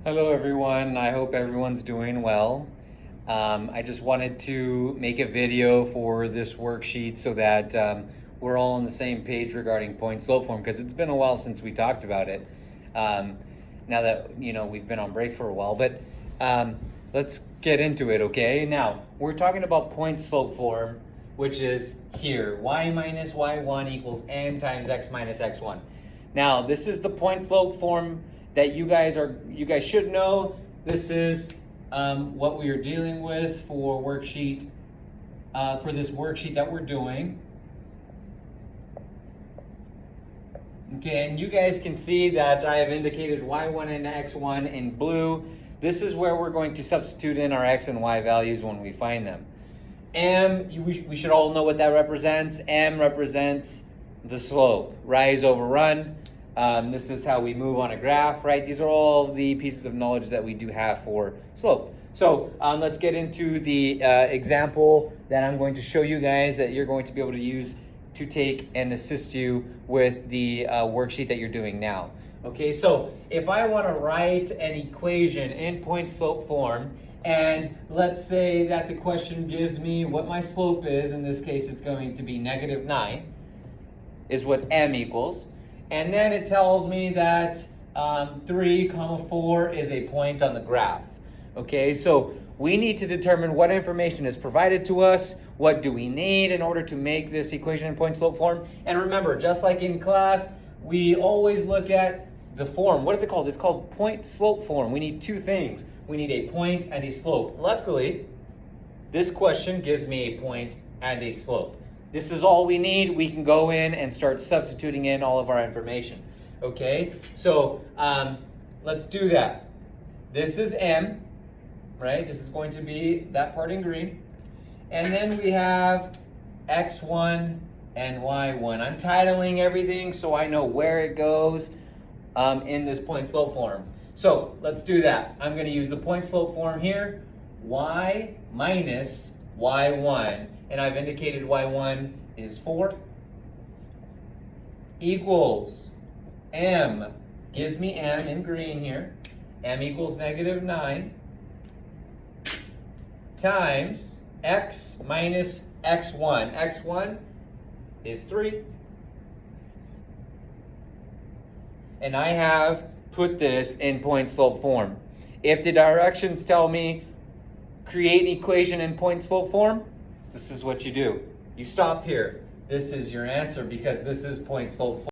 Hello everyone, I hope everyone's doing well. I just wanted to make a video for this worksheet so that we're all on the same page regarding point slope form, because it's been a while since we talked about it. Now that we've been on break for a while, but let's get into it, okay? Now, we're talking about point slope form, which is here, y minus y1 equals m times x minus x1. Now, this is the point slope form that you guys should know. This is what we are dealing with for worksheet for this worksheet that we're doing. Okay, and you guys can see that I have indicated y1 and x1 in blue. This is where we're going to substitute in our x and y values when we find them. We should all know what that represents. M represents the slope, rise over run. This is how we move on a graph, right? These are all the pieces of knowledge that we do have for slope. So let's get into the example that I'm going to show you guys that you're going to be able to use to take and assist you with the worksheet that you're doing now. Okay, so if I want to write an equation in point slope form, and let's say that the question gives me what my slope is, in this case it's going to be -9, is what m equals. And then it tells me that 3, 4 is a point on the graph. Okay, so we need to determine what information is provided to us, what do we need in order to make this equation in point slope form. And remember, just like in class, we always look at the form. What is it called? It's called point slope form. We need two things. We need a point and a slope. Luckily, this question gives me a point and a slope. This is all we need. We can go in and start substituting in all of our information. Okay, so let's do that. This is m, right? This is going to be that part in green. And then we have x1 and y1. I'm titling everything so I know where it goes in this point slope form. So let's do that. I'm going to use the point slope form here, y minus y1, and I've indicated y1 is 4, equals m, gives me m in green here, m equals -9, times x minus x1. x1 is 3. And I have put this in point slope form. If the directions tell me create an equation in point slope form, this is what you do. You stop here. This is your answer because this is point slope form.